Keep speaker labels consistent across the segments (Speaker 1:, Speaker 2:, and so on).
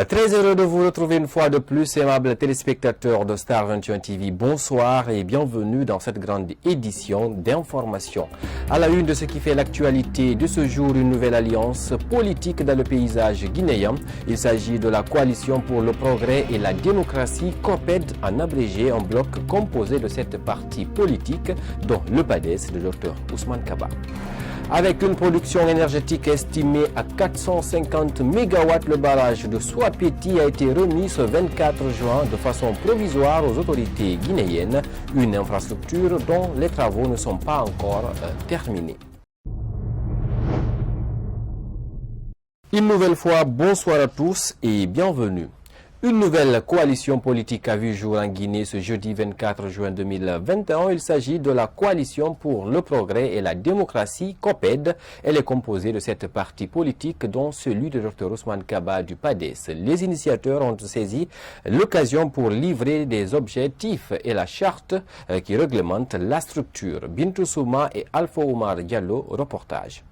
Speaker 1: Très heureux de vous retrouver une fois de plus, aimables téléspectateurs de Star 21 TV. Bonsoir et bienvenue dans cette grande édition d'information. À la une de ce qui fait l'actualité de ce jour, une nouvelle alliance politique dans le paysage guinéen. Il s'agit de la Coalition pour le progrès et la démocratie, COPED en abrégé, un bloc composé de 7 partis politiques, dont le PADES de Dr Ousmane Kaba. Avec une production énergétique estimée à 450 MW, le barrage de Souapeti a été remis ce 24 juin de façon provisoire aux autorités guinéennes, une infrastructure dont les travaux ne sont pas encore terminés. Une nouvelle fois, bonsoir à tous et bienvenue. Une nouvelle coalition politique a vu jour en Guinée ce jeudi 24 juin 2021. Il s'agit de la Coalition pour le progrès et la démocratie, COPED. Elle est composée de 7 partis politiques, dont celui de Dr Ousmane Kaba du PADES. Les initiateurs ont saisi l'occasion pour livrer des objectifs et la charte qui réglemente la structure. Bintou Souma et Alpha Oumar Diallo, reportage.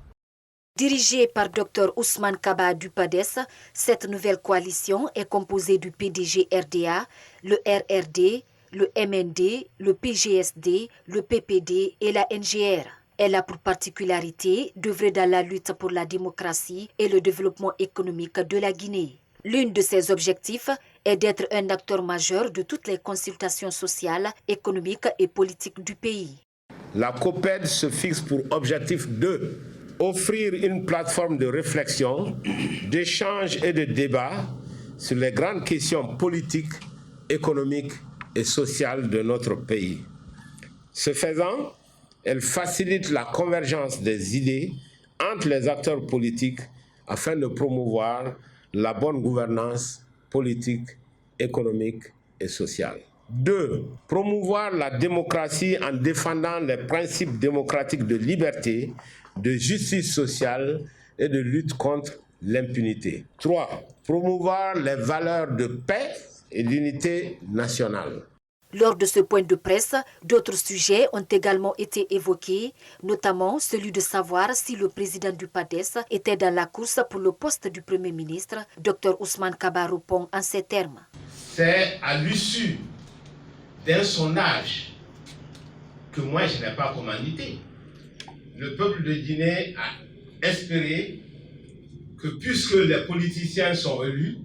Speaker 2: Dirigée par Dr Ousmane Kaba du PADES, cette nouvelle coalition est composée du PDG RDA, le RRD, le MND, le PGSD, le PPD et la NGR. Elle a pour particularité d'œuvrer dans la lutte pour la démocratie et le développement économique de la Guinée. L'un de ses objectifs est d'être un acteur majeur de toutes les consultations sociales, économiques et politiques du pays.
Speaker 3: La COPED se fixe pour objectif de offrir une plateforme de réflexion, d'échange et de débat sur les grandes questions politiques, économiques et sociales de notre pays. Ce faisant, elle facilite la convergence des idées entre les acteurs politiques afin de promouvoir la bonne gouvernance politique, économique et sociale. 2. Promouvoir la démocratie en défendant les principes démocratiques de liberté, de justice sociale et de lutte contre l'impunité. 3. Promouvoir les valeurs de paix et d'unité nationale.
Speaker 2: Lors de ce point de presse, d'autres sujets ont également été évoqués, notamment celui de savoir si le président du PADES était dans la course pour le poste du Premier ministre. Dr Ousmane Kaba répond en ces termes.
Speaker 3: C'est à l'issue d'un sondage que moi je n'ai pas commandité. Le peuple de Guinée a espéré que puisque les politiciens sont élus,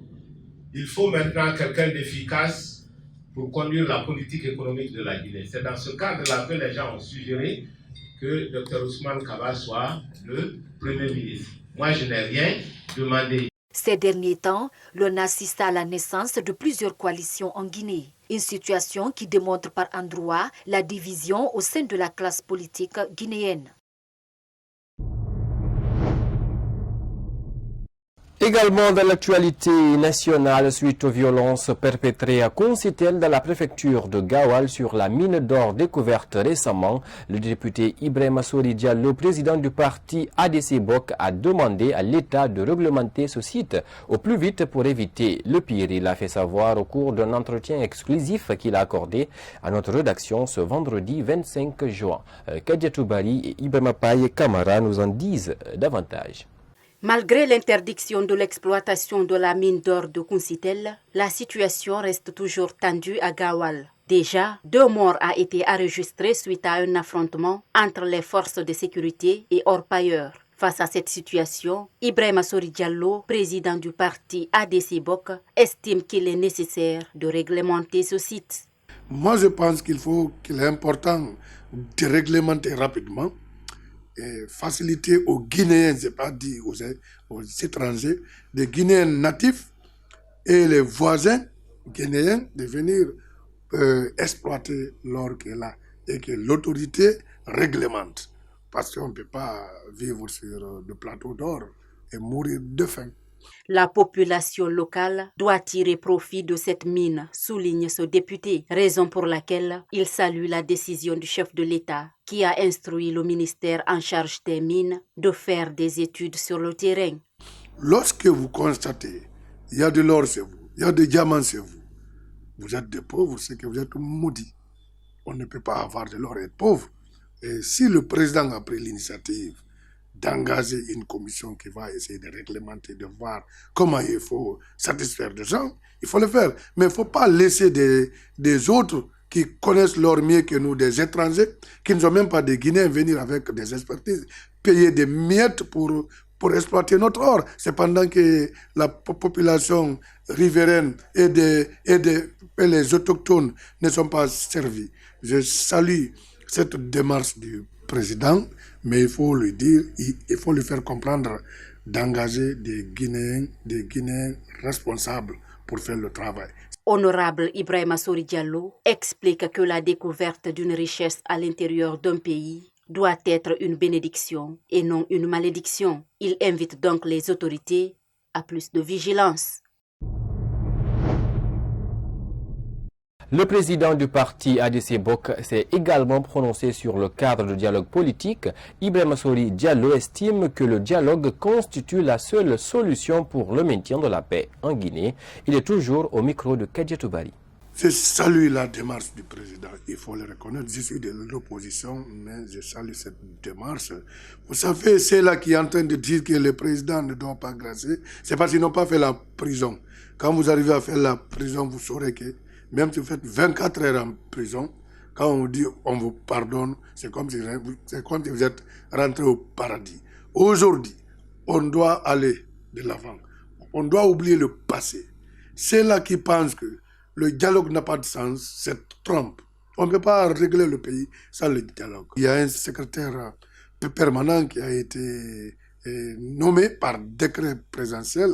Speaker 3: il faut maintenant quelqu'un d'efficace pour conduire la politique économique de la Guinée. C'est dans ce cadre-là que les gens ont suggéré que Dr Ousmane Kaba soit le Premier ministre. Moi, je n'ai rien demandé.
Speaker 2: Ces derniers temps, l'on assiste à la naissance de plusieurs coalitions en Guinée. Une situation qui démontre par endroits la division au sein de la classe politique guinéenne.
Speaker 1: Également dans l'actualité nationale, suite aux violences perpétrées à Koncitel dans la préfecture de Gawal sur la mine d'or découverte récemment, le député Ibrahima Sori Diallo, président du parti ADC-BOC, a demandé à l'État de réglementer ce site au plus vite pour éviter le pire. Il a fait savoir au cours d'un entretien exclusif qu'il a accordé à notre rédaction ce vendredi 25 juin. Kadia Toubari et Ibrahima Paye Kamara nous en disent davantage.
Speaker 4: Malgré l'interdiction de l'exploitation de la mine d'or de Koncitel, la situation reste toujours tendue à Gawal. Déjà, 2 morts ont été enregistrés suite à un affrontement entre les forces de sécurité et orpailleurs. Face à cette situation, Ibrahima Sori Diallo, président du parti ADC-BOC, estime qu'il est nécessaire de réglementer ce site.
Speaker 5: Moi, je pense qu'il est important de réglementer rapidement et faciliter aux Guinéens, je n'ai pas dit aux étrangers, des Guinéens natifs et les voisins guinéens de venir exploiter l'or qui est là et que l'autorité réglemente. Parce qu'on ne peut pas vivre sur le plateau d'or et mourir de faim.
Speaker 4: La population locale doit tirer profit de cette mine, souligne ce député, raison pour laquelle il salue la décision du chef de l'État qui a instruit le ministère en charge des mines de faire des études sur le terrain.
Speaker 5: Lorsque vous constatez il y a de l'or chez vous, il y a des diamants chez vous, vous êtes des pauvres, c'est que vous êtes maudits. On ne peut pas avoir de l'or et être pauvre. Et si le président a pris l'initiative d'engager une commission qui va essayer de réglementer, de voir comment il faut satisfaire les gens, il faut le faire. Mais il ne faut pas laisser des autres qui connaissent l'or mieux que nous, des étrangers, qui ne sont même pas des Guinéens, venir avec des expertises, payer des miettes pour exploiter notre or. C'est pendant que la population riveraine et les autochtones ne sont pas servis. Je salue cette démarche du président, mais il faut lui dire, il faut lui faire comprendre d'engager des Guinéens responsables pour faire le travail.
Speaker 4: Honorable Ibrahima Sori Diallo explique que la découverte d'une richesse à l'intérieur d'un pays doit être une bénédiction et non une malédiction. Il invite donc les autorités à plus de vigilance.
Speaker 1: Le président du parti ADC Bok s'est également prononcé sur le cadre de dialogue politique. Ibrahima Sori Diallo estime que le dialogue constitue la seule solution pour le maintien de la paix en Guinée. Il est toujours au micro de Kadiatou Bari.
Speaker 5: Je salue la démarche du président, il faut le reconnaître. Je suis de l'opposition, mais je salue cette démarche. Vous savez, c'est là qui est en train de dire que le président ne doit pas grâcer. C'est parce qu'ils n'ont pas fait la prison. Quand vous arrivez à faire la prison, vous saurez que même si vous faites 24 heures en prison, quand on dit on vous pardonne, c'est comme si vous êtes rentré au paradis. Aujourd'hui, on doit aller de l'avant. On doit oublier le passé. C'est là qui pensent que le dialogue n'a pas de sens, c'est Trump. On ne peut pas régler le pays sans le dialogue. Il y a un secrétaire permanent qui a été nommé par décret présidentiel,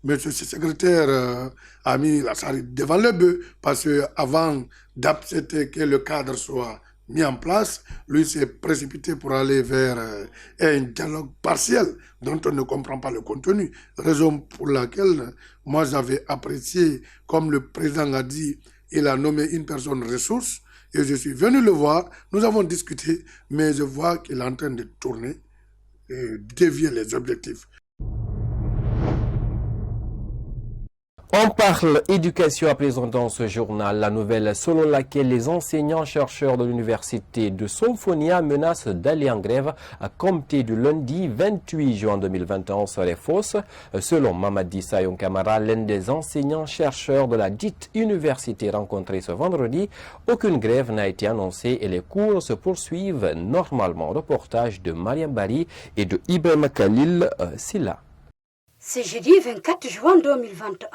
Speaker 5: mais ce secrétaire a mis la salle devant le bœuf parce qu'avant d'accepter que le cadre soit mis en place, lui s'est précipité pour aller vers un dialogue partiel dont on ne comprend pas le contenu. Raison pour laquelle moi j'avais apprécié, comme le président a dit, il a nommé une personne ressource et je suis venu le voir, nous avons discuté, mais je vois qu'il est en train de tourner et dévier les objectifs.
Speaker 1: On parle éducation à présent dans ce journal. La nouvelle selon laquelle les enseignants-chercheurs de l'université de Somphonia menacent d'aller en grève à compter du lundi 28 juin 2021 serait fausse. Selon Mamadi Sayon Kamara, l'un des enseignants-chercheurs de la dite université rencontrée ce vendredi, aucune grève n'a été annoncée et les cours se poursuivent normalement. Reportage de Mariam Bari et de Ibrahim Khalil Silla.
Speaker 6: C'est jeudi 24 juin 2021,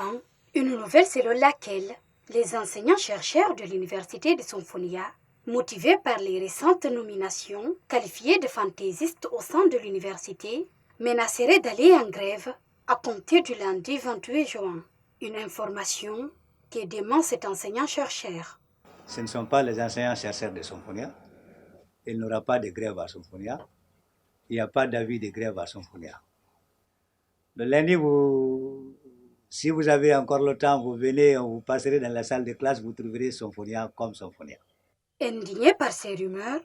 Speaker 6: une nouvelle selon laquelle les enseignants-chercheurs de l'université de Somphonia, motivés par les récentes nominations qualifiées de fantaisistes au sein de l'université, menaceraient d'aller en grève à compter du lundi 28 juin. Une information qui dément cet enseignant-chercheur.
Speaker 7: Ce ne sont pas les enseignants-chercheurs de Somphonia. Il n'y aura pas de grève à Somphonia. Il n'y a pas d'avis de grève à Somphonia. Le lundi, si vous avez encore le temps, vous venez, vous passerez dans la salle de classe, vous trouverez Somphonia comme Somphonia.
Speaker 6: Indigné par ces rumeurs,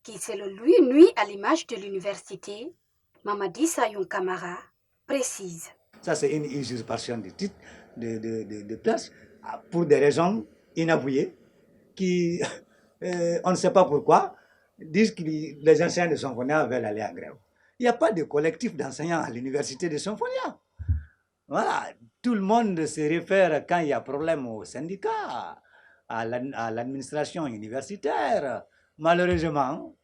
Speaker 6: qui selon lui nuit à l'image de l'université, Mamadi Sayon Kamara précise.
Speaker 7: Ça, c'est une usurpation de titre, de place, pour des raisons inavouées, qui, on ne sait pas pourquoi, disent que les enseignants de Somphonia veulent aller en grève. Il n'y a pas de collectif d'enseignants à l'université de Somphonia. Voilà, tout le monde se réfère quand il y a problème au syndicat, à l'administration universitaire. Malheureusement,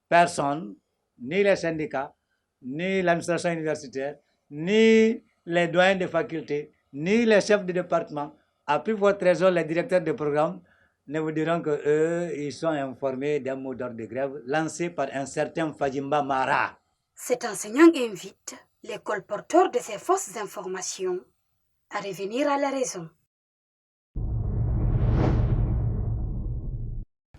Speaker 7: personne, ni les syndicats, ni l'administration universitaire, ni les doyens de faculté, ni les chefs de département, à plus forte raison les directeurs de programme, ne vous diront qu'eux, ils sont informés d'un mot d'ordre de grève lancé par un certain Fajimba Mara.
Speaker 6: Cet enseignant invite les colporteurs de ces fausses informations à revenir à la raison.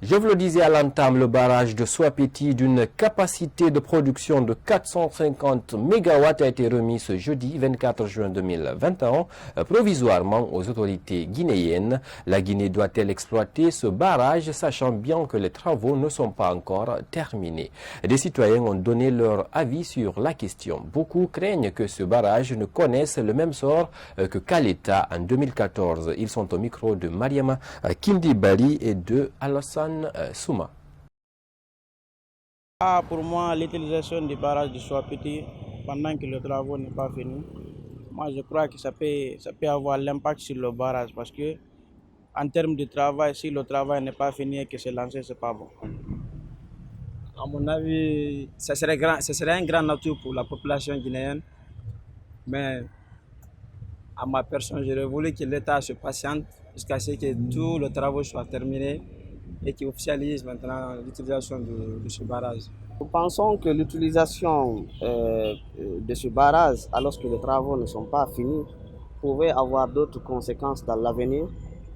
Speaker 1: Je vous le disais à l'entame, le barrage de Soapeti d'une capacité de production de 450 MW a été remis ce jeudi 24 juin 2021 provisoirement aux autorités guinéennes. La Guinée doit-elle exploiter ce barrage, sachant bien que les travaux ne sont pas encore terminés? Des citoyens ont donné leur avis sur la question. Beaucoup craignent que ce barrage ne connaisse le même sort que Kaleta en 2014. Ils sont au micro de Mariama Kindi Bari et de Alassane Souma.
Speaker 8: Pour moi, l'utilisation du barrage de Soapiti pendant que le travail n'est pas fini, moi je crois que ça peut avoir l'impact sur le barrage parce que en termes de travail, si le travail n'est pas fini et que c'est lancé, ce n'est pas bon.
Speaker 9: À mon avis, ce serait un grand atout pour la population guinéenne, mais à ma personne, j'aurais voulu que l'État se patiente jusqu'à ce que tous les travaux soient terminés et qu'il officialise maintenant l'utilisation de ce barrage. Nous pensons que l'utilisation de ce barrage, alors que les travaux ne sont pas finis, pourrait avoir d'autres conséquences dans l'avenir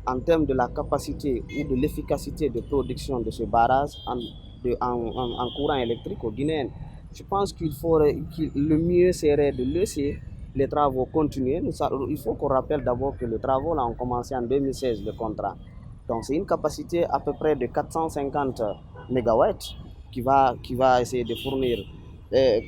Speaker 9: en termes de la capacité ou de l'efficacité de production de ce barrage en courant électrique aux Guinéens. Je pense le mieux serait de laisser les travaux continuer. Il faut qu'on rappelle d'abord que les travaux là, ont commencé en 2016, le contrat. Donc c'est une capacité à peu près de 450 MW qui va essayer de fournir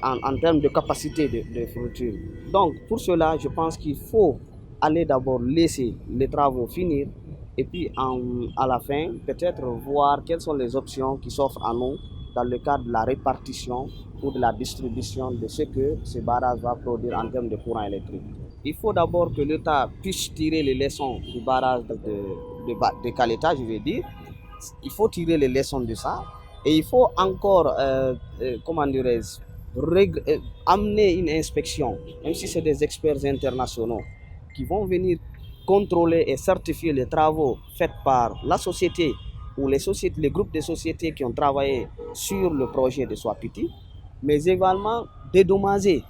Speaker 9: en termes de capacité de fourniture. Donc pour cela, je pense qu'il faut aller d'abord laisser les travaux finir et puis à la fin, peut-être voir quelles sont les options qui s'offrent à nous dans le cadre de la répartition ou de la distribution de ce que ce barrage va produire en termes de courant électrique. Il faut d'abord que l'État puisse tirer les leçons du barrage de Caleta, je vais dire. Il faut tirer les leçons de ça et il faut encore, amener une inspection, même si c'est des experts internationaux, qui vont venir contrôler et certifier les travaux faits par la société ou les groupes de sociétés qui ont travaillé sur le projet de Soapiti, mais également dédommager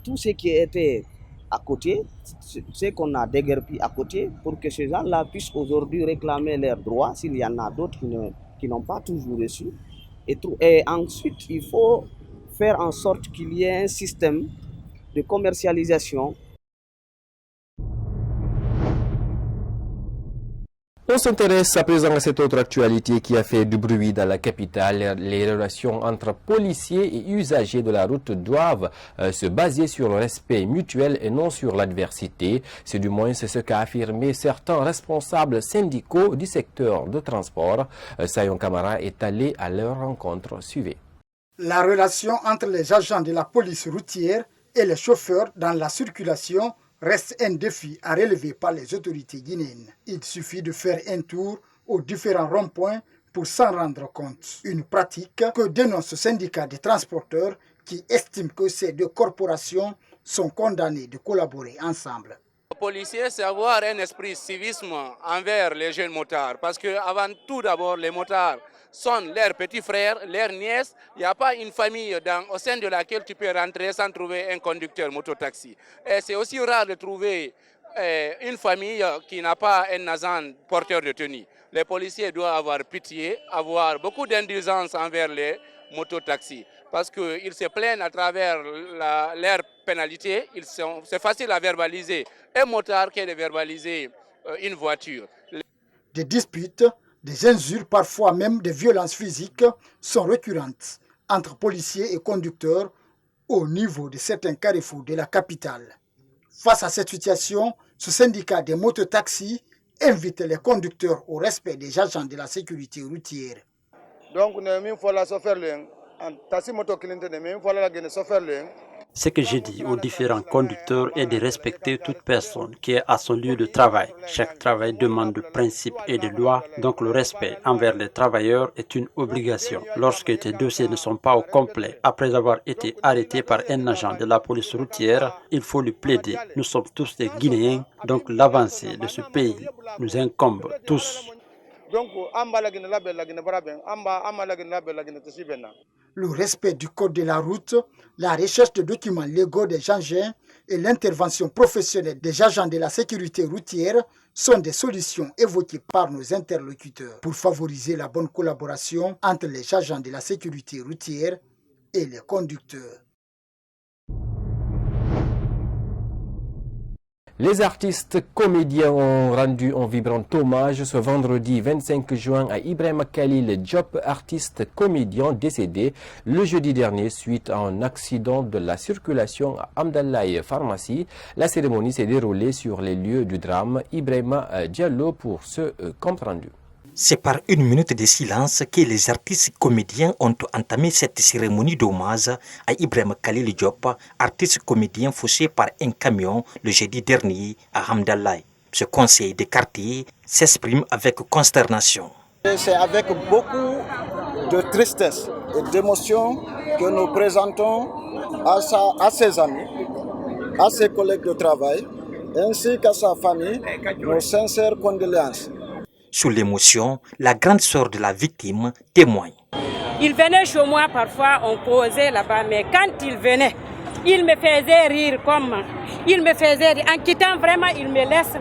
Speaker 9: tout ce qui était à côté, ce qu'on a déguerpi à côté, pour que ces gens-là puissent aujourd'hui réclamer leurs droits, s'il y en a d'autres qui n'ont pas toujours reçu. Et ensuite, il faut faire en sorte qu'il y ait un système de commercialisation.
Speaker 1: On s'intéresse à présent à cette autre actualité qui a fait du bruit dans la capitale. Les relations entre policiers et usagers de la route doivent se baser sur le respect mutuel et non sur l'adversité. C'est du moins ce qu'a affirmé certains responsables syndicaux du secteur de transport. Sayon Kamara est allé à leur rencontre. Suivez.
Speaker 10: La relation entre les agents de la police routière et les chauffeurs dans la circulation reste un défi à relever par les autorités guinéennes. Il suffit de faire un tour aux différents ronds-points pour s'en rendre compte. Une pratique que dénonce ce syndicat des transporteurs qui estime que ces deux corporations sont condamnées de collaborer ensemble.
Speaker 11: Les policiers, c'est avoir un esprit de civisme envers les jeunes motards. Parce que avant tout d'abord, les motards sont leurs petits frères, leurs nièces. Il n'y a pas une famille au sein de laquelle tu peux rentrer sans trouver un conducteur mototaxi. Et c'est aussi rare de trouver une famille qui n'a pas un agent porteur de tenue. Les policiers doivent avoir pitié, avoir beaucoup d'indulgence envers les mototaxis. Parce qu'ils se plaignent à travers leur pénalité, c'est facile à verbaliser un motard que de verbaliser une voiture.
Speaker 10: Des disputes, des injures, parfois même des violences physiques sont récurrentes entre policiers et conducteurs au niveau de certains carrefours de la capitale. Face à cette situation, ce syndicat des mototaxis invite les conducteurs au respect des agents de la sécurité routière.
Speaker 12: Donc, il faut la faire.
Speaker 13: Ce que j'ai dit aux différents conducteurs est de respecter toute personne qui est à son lieu de travail. Chaque travail demande de principes et de lois, donc le respect envers les travailleurs est une obligation. Lorsque tes dossiers ne sont pas au complet, après avoir été arrêté par un agent de la police routière, il faut lui plaider. Nous sommes tous des Guinéens, donc l'avancée de ce pays nous incombe tous.
Speaker 10: Le respect du code de la route, la recherche de documents légaux des engins et l'intervention professionnelle des agents de la sécurité routière sont des solutions évoquées par nos interlocuteurs pour favoriser la bonne collaboration entre les agents de la sécurité routière et les conducteurs.
Speaker 1: Les artistes comédiens ont rendu un vibrant hommage ce vendredi 25 juin à Ibrahima Khalil Diop, artiste comédien décédé le jeudi dernier suite à un accident de la circulation à Amdallaye Pharmacie. La cérémonie s'est déroulée sur les lieux du drame. Ibrahima Diallo pour ce compte rendu.
Speaker 14: C'est par une minute de silence que les artistes comédiens ont entamé cette cérémonie d'hommage à Ibrahim Khalil Diop, artiste comédien fauché par un camion le jeudi dernier à Hamdallah. Ce conseil de quartier s'exprime avec consternation.
Speaker 12: C'est avec beaucoup de tristesse et d'émotion que nous présentons à ses amis, à ses collègues de travail, ainsi qu'à sa famille, nos sincères condoléances.
Speaker 14: Sous l'émotion, la grande sœur de la victime témoigne.
Speaker 15: Il venait chez moi parfois, on causait là-bas, mais quand il venait, il me faisait rire il me faisait rire. En quittant vraiment, il me laisse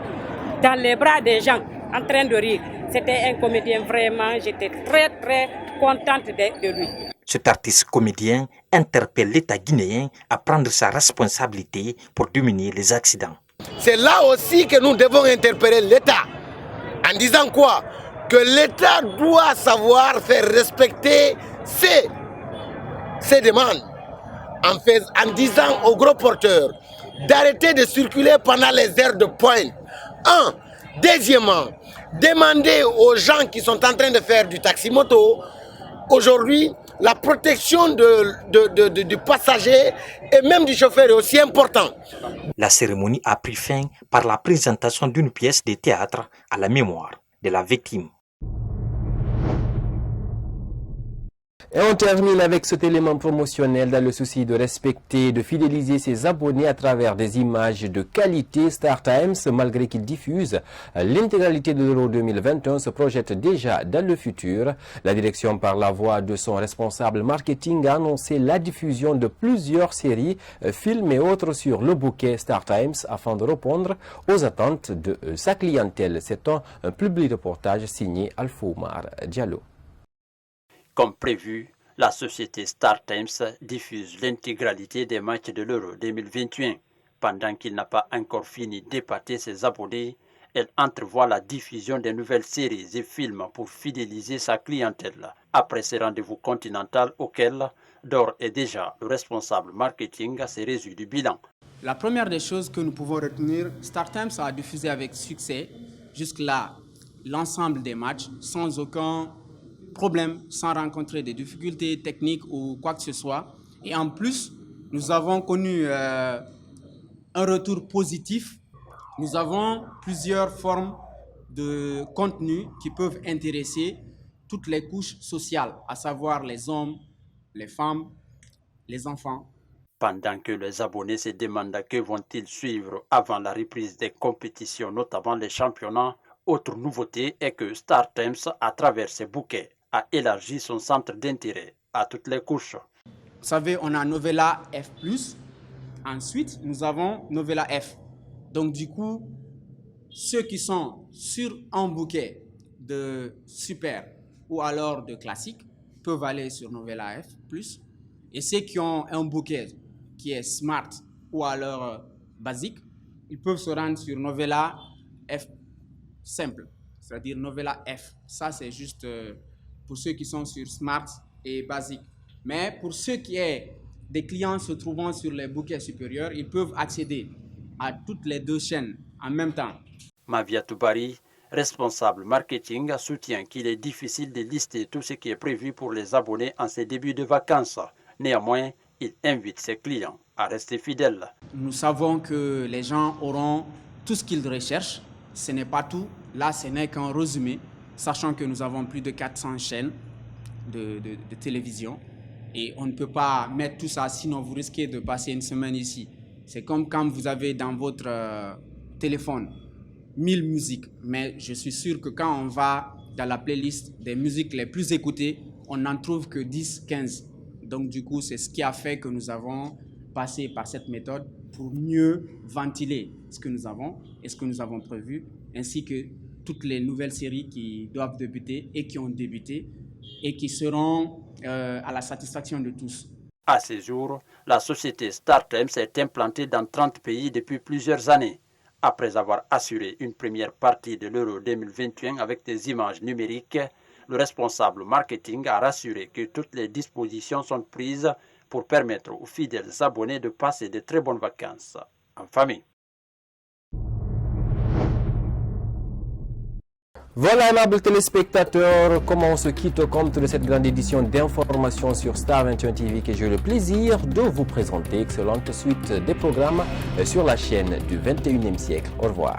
Speaker 15: dans les bras des gens en train de rire. C'était un comédien vraiment, j'étais très très contente de lui.
Speaker 14: Cet artiste comédien interpelle l'État guinéen à prendre sa responsabilité pour diminuer les accidents.
Speaker 16: C'est là aussi que nous devons interpeller l'État. En disant quoi? Que l'État doit savoir faire respecter ses demandes. En disant aux gros porteurs d'arrêter de circuler pendant les heures de pointe. Deuxièmement, demander aux gens qui sont en train de faire du taxi-moto, aujourd'hui, la protection du passager et même du chauffeur est aussi importante.
Speaker 14: La cérémonie a pris fin par la présentation d'une pièce de théâtre à la mémoire de la victime.
Speaker 1: Et on termine avec cet élément promotionnel dans le souci de respecter et de fidéliser ses abonnés à travers des images de qualité. Star Times, malgré qu'il diffuse l'intégralité de l'Euro 2021, se projette déjà dans le futur. La direction, par la voix de son responsable marketing, a annoncé la diffusion de plusieurs séries, films et autres sur le bouquet Star Times afin de répondre aux attentes de sa clientèle. C'est un public reportage signé Alfoumar Diallo.
Speaker 13: Comme prévu, la société Star Times diffuse l'intégralité des matchs de l'Euro 2021. Pendant qu'il n'a pas encore fini d'épater ses abonnés, elle entrevoit la diffusion de nouvelles séries et films pour fidéliser sa clientèle. Après ce rendez-vous continental auquel, d'ores et déjà, le responsable marketing s'est réjoui du bilan.
Speaker 17: La première des choses que nous pouvons retenir, Star Times a diffusé avec succès jusque-là l'ensemble des matchs sans aucun problème, sans rencontrer des difficultés techniques ou quoi que ce soit. Et en plus, nous avons connu un retour positif. Nous avons plusieurs formes de contenu qui peuvent intéresser toutes les couches sociales, à savoir les hommes, les femmes, les enfants.
Speaker 13: Pendant que les abonnés se demandent que vont-ils suivre avant la reprise des compétitions, notamment les championnats, autre nouveauté est que Star Times, à travers ses bouquets, a élargi son centre d'intérêt à toutes les couches.
Speaker 17: Vous savez, on a Novella F+, ensuite nous avons Novella F. Donc du coup, ceux qui sont sur un bouquet de super ou alors de classique peuvent aller sur Novella F+, et ceux qui ont un bouquet qui est smart ou alors basique, ils peuvent se rendre sur Novella F simple, c'est-à-dire Novella F. Ça, c'est juste pour ceux qui sont sur Smart et Basic. Mais pour ceux qui sont des clients se trouvant sur les bouquets supérieurs, ils peuvent accéder à toutes les deux chaînes en même temps.
Speaker 13: Mavia Toubari, responsable marketing, soutient qu'il est difficile de lister tout ce qui est prévu pour les abonnés en ces débuts de vacances. Néanmoins, il invite ses clients à rester fidèles.
Speaker 17: Nous savons que les gens auront tout ce qu'ils recherchent. Ce n'est pas tout. Là, ce n'est qu'un résumé, sachant que nous avons plus de 400 chaînes de télévision. Et on ne peut pas mettre tout ça, sinon vous risquez de passer une semaine ici. C'est comme quand vous avez dans votre téléphone 1000 musiques. Mais je suis sûr que quand on va dans la playlist des musiques les plus écoutées, on n'en trouve que 10, 15. Donc du coup, c'est ce qui a fait que nous avons passé par cette méthode pour mieux ventiler ce que nous avons et ce que nous avons prévu, ainsi que toutes les nouvelles séries qui doivent débuter et qui ont débuté et qui seront à la satisfaction de tous.
Speaker 13: À ce jour, la société Star Times est implantée dans 30 pays depuis plusieurs années. Après avoir assuré une première partie de l'Euro 2021 avec des images numériques, le responsable marketing a rassuré que toutes les dispositions sont prises pour permettre aux fidèles abonnés de passer de très bonnes vacances en famille.
Speaker 1: Voilà, aimables téléspectateurs, comment on se quitte au compte de cette grande édition d'information sur Star 21 TV que j'ai le plaisir de vous présenter. Excellente suite des programmes sur la chaîne du 21e siècle. Au revoir.